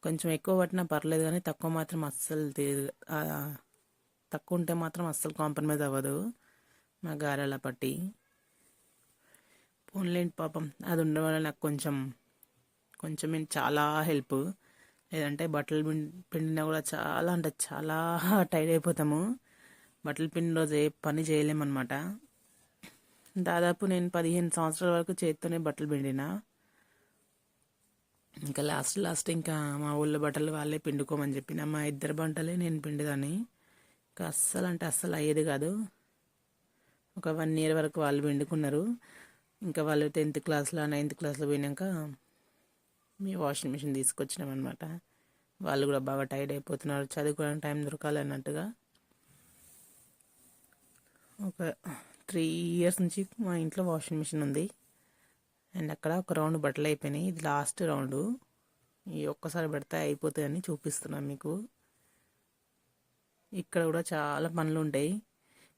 కొంచెం ఎక్కువ పట్టినా పర్లేదు, కానీ తక్కువ మాత్రం అస్సలు తక్కువ ఉంటే మాత్రం అస్సలు కాంప్రమైజ్ అవ్వదు మా గారెల పట్టి. పోన్లేండి పాపం, అది ఉండడం వల్ల నాకు కొంచెం చాలా హెల్ప్. లేదంటే బట్టలు పిండినా కూడా చాలా అంటే చాలా టైర్డ్ అయిపోతాము. బట్టలు పిండిన రోజు ఏ పని చేయలేమన్నమాట. దాదాపు నేను 15 సంవత్సరాల వరకు చేతితోనే బట్టలు పిండినా. ఇంకా లాస్ట్ ఇంకా మా ఊళ్ళో బట్టలు వాళ్ళే పిండుకోమని చెప్పిన, మా 2 బట్టలే నేను పిండిదాన్ని. ఇంకా అస్సలు అంటే అస్సలు అయ్యేది కాదు. ఒక 1 ఇయర్ వరకు వాళ్ళు పిండుకున్నారు. ఇంకా వాళ్ళు 10th క్లాస్లో 9th క్లాస్లో పోయినాక మీ వాషింగ్ మిషన్ తీసుకొచ్చినాం అనమాట. వాళ్ళు కూడా బాగా టైర్డ్ అయిపోతున్నారు, చదువుకోవడానికి టైం దొరకాలి అన్నట్టుగా. ఒక 3 ఇయర్స్ నుంచి మా ఇంట్లో వాషింగ్ మిషన్ ఉంది. అండ్ అక్కడ ఒక రౌండ్ బట్టలు అయిపోయినాయి, ఇది లాస్ట్ రౌండ్. ఈ ఒక్కసారి పెడితే అయిపోతాయని చూపిస్తున్నాను మీకు. ఇక్కడ కూడా చాలా పనులు ఉంటాయి,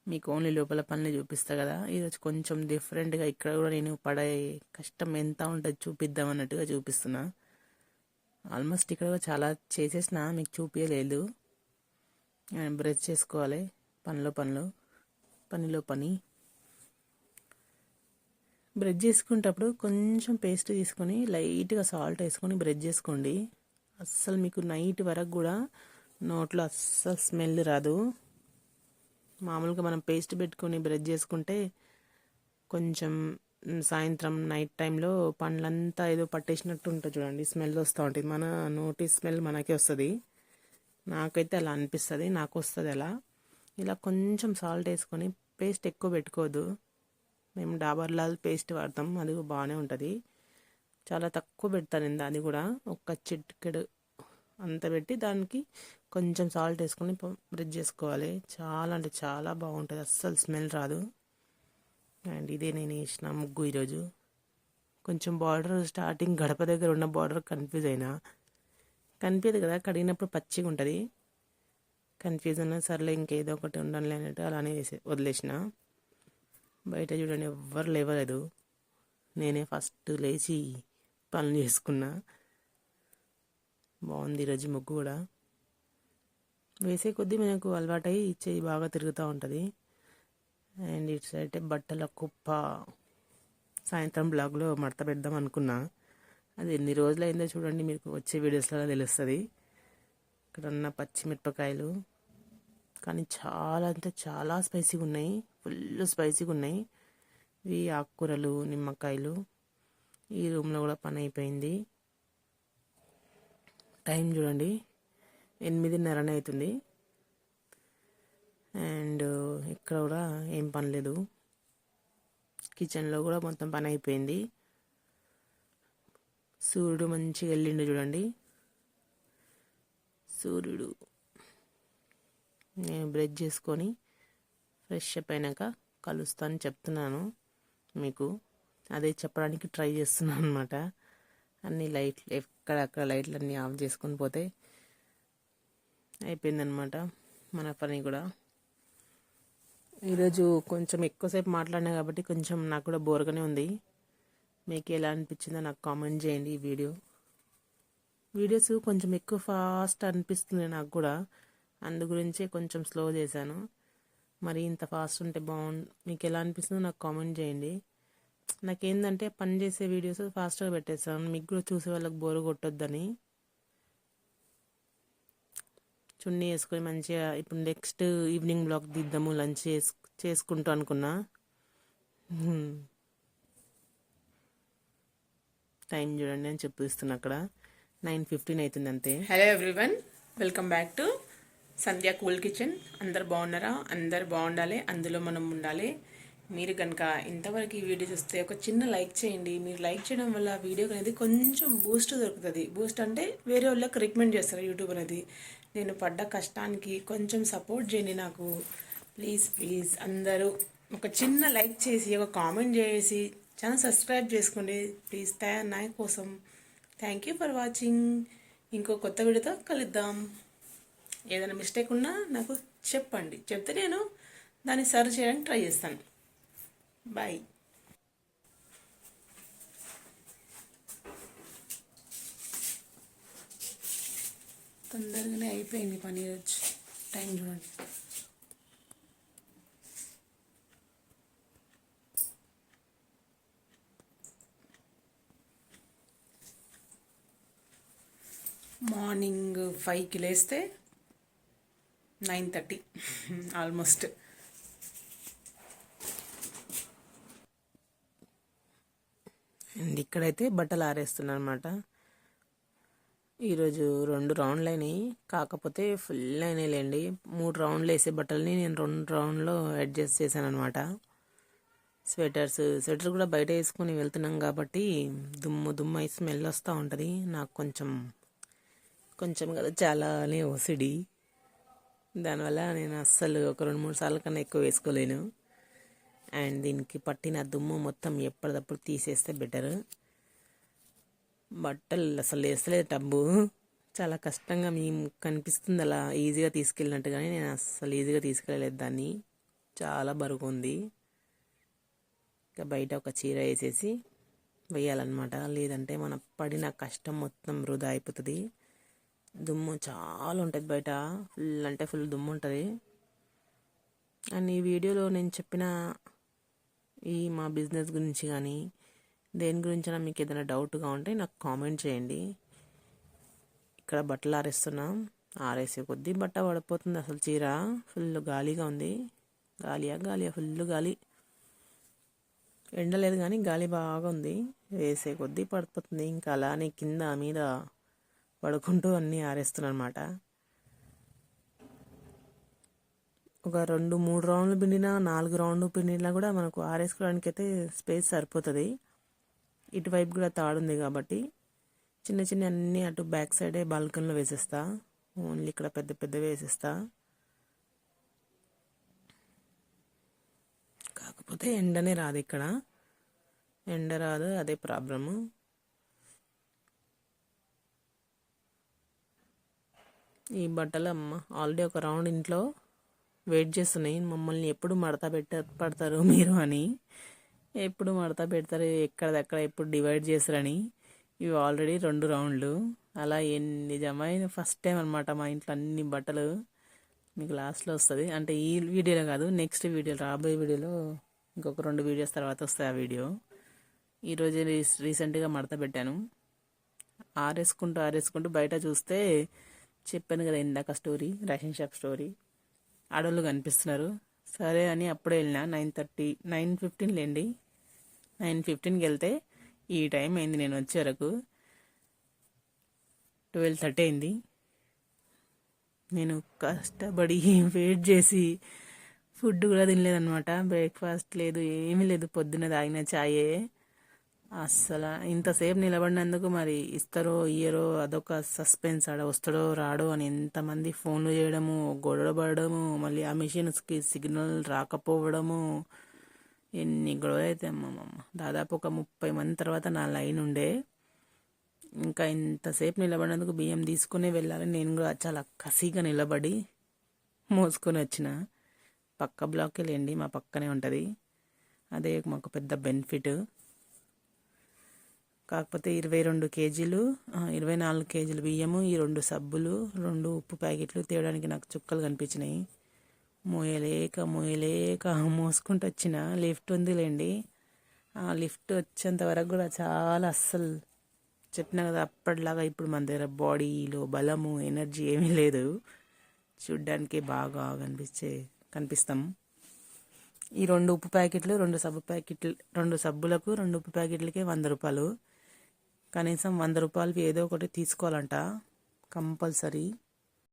మీకు ఓన్లీ లోపల పనులు చూపిస్తా కదా. ఇది కొంచెం డిఫరెంట్గా ఇక్కడ కూడా నేను పడే కష్టం ఎంత ఉంటుంది చూపిద్దాం అన్నట్టుగా చూపిస్తున్నా. ఆల్మోస్ట్ ఇక్కడ చాలా చేసేసిన, మీకు చూపించలేదు. బ్రష్ చేసుకోవాలి, పనిలో పని. బ్రష్ చేసుకునేటప్పుడు కొంచెం పేస్ట్ తీసుకొని లైట్గా సాల్ట్ వేసుకొని బ్రష్ చేసుకోండి. అస్సలు మీకు నైట్ వరకు కూడా నోట్లో అస్సలు స్మెల్ రాదు. మామూలుగా మనం పేస్ట్ పెట్టుకొని బ్రష్ చేసుకుంటే కొంచెం సాయంత్రం నైట్ టైంలో పండ్లంతా ఏదో పట్టేసినట్టు ఉంటుంది చూడండి, స్మెల్ వస్తూ ఉంటుంది. మన నోటి స్మెల్ మనకే వస్తుంది. నాకైతే అలా అనిపిస్తుంది, నాకు వస్తుంది అలా. ఇలా కొంచెం సాల్ట్ వేసుకొని, పేస్ట్ ఎక్కువ పెట్టుకోవద్దు. మేము డాబర్ లాల్ పేస్ట్ వాడతాం, అది బాగానే ఉంటుంది. చాలా తక్కువ పెడతాను అది కూడా, ఒక చిటికెడు అంత పెట్టి దానికి కొంచెం సాల్ట్ వేసుకొని బ్రష్ చేసుకోవాలి. చాలా అంటే చాలా బాగుంటుంది, అస్సలు స్మెల్ రాదు. అండ్ ఇదే నేను వేసిన ముగ్గు ఈరోజు. కొంచెం బార్డర్ స్టార్టింగ్ గడప దగ్గర ఉన్న బార్డర్ కనిపించదు కదా, కడిగినప్పుడు పచ్చిగా ఉంటుంది. కన్ఫ్యూజన్ సర్లే ఇంకేదో ఒకటి ఉండాలి అన్నట్టు అలానే వదిలేసిన. బయట చూడండి ఎవ్వరు లేవలేదు, నేనే ఫస్ట్ లేచి పనులు చేసుకున్నా. బాగుంది ఈరోజు ముగ్గు కూడా. వేసే కొద్దీ మనకు అలవాటై చేయి బాగా తిరుగుతూ ఉంటుంది. అండ్ ఇటు సైడ్ బట్టల కుప్ప. సాయంత్రం బ్లాగ్లో మడత పెడదాం అనుకున్నా, అది ఎన్ని రోజులు అయిందో చూడండి, మీకు వచ్చే వీడియోస్లో తెలుస్తుంది. ఇక్కడ ఉన్న పచ్చిమిరపకాయలు కానీ చాలా అంటే చాలా స్పైసీగా ఉన్నాయి, ఫుల్ స్పైసీగా ఉన్నాయి. ఇవి ఆకుకూరలు, నిమ్మకాయలు. ఈ రూమ్లో కూడా పని అయిపోయింది. టైం చూడండి 8:30 అవుతుంది. అండ్ ఇక్కడ కూడా ఏం పని లేదు, కిచెన్లో కూడా మొత్తం పని అయిపోయింది. సూర్యుడు మంచిగా వెళ్ళిండు చూడండి, సూర్యుడు. నేను బ్రష్ చేసుకొని ఫ్రెష్ అప్ అయినాక కలుస్తాను చెప్తున్నాను మీకు, అదే చెప్పడానికి ట్రై చేస్తున్నాను అనమాట. అన్ని లైట్లు ఎక్కడక్కడ లైట్లు అన్నీ ఆఫ్ చేసుకొని పోతే అయిపోయిందనమాట మన పని కూడా. ఈరోజు కొంచెం ఎక్కువసేపు మాట్లాడినా కాబట్టి కొంచెం నాకు కూడా బోర్గానే ఉంది. మీకు ఎలా అనిపించిందో నాకు కామెంట్ చేయండి ఈ వీడియో. వీడియోస్ కొంచెం ఎక్కువ ఫాస్ట్ అనిపిస్తుంది నాకు కూడా, అందు గురించే కొంచెం స్లో చేశాను. మరి ఇంత ఫాస్ట్ ఉంటే మీకు ఎలా అనిపిస్తుందో నాకు కామెంట్ చేయండి. నాకేందంటే పని చేసే వీడియోస్ ఫాస్ట్గా పెట్టేస్తాను, మీకు కూడా చూసే వాళ్ళకి బోరు కొట్టొద్దని. చున్నీ వేసుకొని మంచిగా ఇప్పుడు నెక్స్ట్ ఈవినింగ్ బ్లాగ్ దిద్దాము లంచ్ చేసుకుంటూ అనుకున్నా. టైం చూడండి అని చూపిస్తున్నా, అక్కడ 9:15 అవుతుంది అంతే. Hello everyone, welcome back to Sandhya cool kitchen. అందరు బాగున్నారా? అందరు బాగుండాలి, అందులో మనం ఉండాలి. మీరు కనుక ఇంతవరకు ఈ వీడియో చూస్తే ఒక చిన్న లైక్ చేయండి. మీరు లైక్ చేయడం వల్ల వీడియోకి అనేది కొంచెం బూస్ట్ దొరుకుతుంది. బూస్ట్ అంటే వేరే వాళ్ళకి రికమెండ్ చేస్తారు యూట్యూబ్ అనేది. నేను పడ్డ కష్టానికి కొంచెం సపోర్ట్ చేయండి నాకు, ప్లీజ్ ప్లీజ్. అందరూ ఒక చిన్న లైక్ చేసి ఒక కామెంట్ చేసి ఛానల్ సబ్స్క్రైబ్ చేసుకోండి ప్లీజ్, నా కోసం. Thank you for watching. ఇంకో కొత్త వీడియోతో కలుద్దాం. ఏదైనా మిస్టేక్ ఉన్నా నాకు చెప్పండి, చెప్తే నేను దాన్ని సరి చేయడానికి ట్రై చేస్తాను. బాయ్. తొందరగానే అయిపోయింది పని ఈరోజు. టైం చూడండి. మార్నింగ్ 5కి లేస్తే 9:30 ఆల్మోస్ట్. అండ్ ఇక్కడైతే బట్టలు ఆరేస్తున్నాను అనమాట. ఈరోజు 2 రౌండ్లు అయినాయి, కాకపోతే ఫుల్ అయినాయిలేండి. 3 రౌండ్లు వేసే బట్టలని నేను 2 రౌండ్లో అడ్జస్ట్ చేశాను అనమాట. స్వెటర్ కూడా బయట వేసుకొని వెళ్తున్నాం కాబట్టి దుమ్ము అయి స్మెల్ వస్తూ ఉంటుంది. నాకు కొంచెం కదా చాలానే ఓసిడి, దానివల్ల నేను అస్సలు ఒక 2-3 సార్లు కన్నా ఎక్కువ వేసుకోలేను. అండ్ దీనికి పట్టిన దుమ్ము మొత్తం ఎప్పటికప్పుడు తీసేస్తే బెటర్. బట్టలు అసలు వేస్తలేదు, టబ్బు చాలా కష్టంగా మేము కనిపిస్తుంది అలా ఈజీగా తీసుకెళ్ళినట్టు, కానీ నేను అస్సలు ఈజీగా తీసుకెళ్ళలేదు దాన్ని, చాలా బరువు ఉంది. ఇక బయట ఒక చీర వేసేసి వేయాలన్నమాట, లేదంటే మన పడిన కష్టం మొత్తం వృధా అయిపోతుంది. దుమ్ము చాలా ఉంటుంది బయట, ఫుల్ అంటే ఫుల్ దుమ్ము ఉంటుంది. అండ్ ఈ వీడియోలో నేను చెప్పిన మా బిజినెస్ గురించి కానీ దేని గురించైనా మీకు ఏదైనా డౌట్గా ఉంటే నాకు కామెంట్ చేయండి. ఇక్కడ బట్టలు ఆరేస్తున్నాం, ఆరేసే కొద్దీ బట్ట పడిపోతుంది. అసలు చీర ఫుల్ గాలిగా ఉంది, గాలియా ఫుల్ గాలి. ఎండలేదు కానీ గాలి బాగా ఉంది, వేసే కొద్దీ పడిపోతుంది. ఇంకా అలానే కింద మీద పడుకుంటూ అన్నీ ఆరేస్తున్నాను అనమాట. ఒక 2-3 రౌండ్లు పిండినా 4 రౌండ్లు పిండినా కూడా మనకు ఆరేసుకోవడానికి అయితే స్పేస్ సరిపోతుంది. ఇటువైపు కూడా తాడుంది కాబట్టి చిన్న అన్నీ అటు బ్యాక్ సైడే బాల్కనీలో వేసేస్తా, ఓన్లీ ఇక్కడ పెద్ద వేసేస్తా. కాకపోతే ఎండనే రాదు, ఇక్కడ ఎండ రాదు, అదే ప్రాబ్లము. ఈ బట్టలు ఆల్రెడీ ఒక రౌండ్ ఇంట్లో వెయిట్ చేస్తున్నాయి, మమ్మల్ని ఎప్పుడు మడత పడతారు మీరు అని, ఎప్పుడు మడత పెడతారు ఎక్కడదక్కడ ఎప్పుడు డివైడ్ చేస్తారని. ఇవి ఆల్రెడీ 2 రౌండ్లు అలా నిజమైన ఫస్ట్ టైం అనమాట మా ఇంట్లో అన్ని బట్టలు. మీకు లాస్ట్లో వస్తుంది, అంటే ఈ వీడియోలో కాదు, నెక్స్ట్ వీడియో, రాబోయే వీడియోలో ఇంకొక 2 వీడియోస్ తర్వాత వస్తాయి ఆ వీడియో. ఈరోజు రీసెంట్గా మడత పెట్టాను. ఆరేసుకుంటూ బయట చూస్తే చెప్పాను కదా ఇందాక స్టోరీ, రేషన్ షాప్ స్టోరీ, ఆడవాళ్ళు కనిపిస్తున్నారు. సరే అని అప్పుడే వెళ్ళినా, 9:15 లేండి, 9:15కి వెళ్తే ఈ టైం అయింది. నేను వచ్చే వరకు 12:30 అయింది. నేను కష్టపడి వెయిట్ చేసి ఫుడ్ కూడా తినలేదన్నమాట. బ్రేక్ఫాస్ట్ లేదు, ఏమీ లేదు, పొద్దున్న తాగిన ఛాయే. అస్సలు ఇంతసేపు నిలబడినందుకు మరి ఇస్తారో ఇయ్యరో అదొక సస్పెన్స్. ఆడ వస్తాడో రాడో అని ఎంతమంది ఫోన్లు చేయడము, గొడవ పడడము, మళ్ళీ ఆ మిషన్స్కి సిగ్నల్ రాకపోవడము, ఎన్ని గొడవలు అయితే అమ్మమ్మ. దాదాపు ఒక 30 మంది తర్వాత నా లైన్ ఉండే. ఇంకా ఇంతసేపు నిలబడినందుకు బియ్యం తీసుకునే వెళ్ళాలని నేను కూడా చాలా కసిగా నిలబడి మోసుకొని వచ్చిన. పక్క బ్లాక్కి వెళ్ళండి, మా పక్కనే ఉంటుంది, అదే మాకు పెద్ద బెనిఫిట్. కాకపోతే 22 కేజీలు 24 కేజీలు బియ్యము, ఈ 2 సబ్బులు, 2 ఉప్పు ప్యాకెట్లు తేవడానికి నాకు చుక్కలు కనిపించినాయి. మోయలేక మోసుకుంటూ వచ్చిన. లిఫ్ట్ ఉందిలేండి. ఆ లిఫ్ట్ వచ్చేంత వరకు కూడా చాలా అస్సలు చెప్పినా కదా, అప్పటిలాగా ఇప్పుడు మన దగ్గర బాడీలో బలము ఎనర్జీ ఏమీ లేదు. చూడ్డానికి బాగా కనిపిస్తాం. ఈ 2 ఉప్పు ప్యాకెట్లు, 2 సబ్బు ప్యాకెట్లు, 2 సబ్బులకు 2 ఉప్పు ప్యాకెట్లకే 100 రూపాయలు. కనీసం 100 రూపాయలకి ఏదో ఒకటి తీసుకోవాలంట కంపల్సరీ.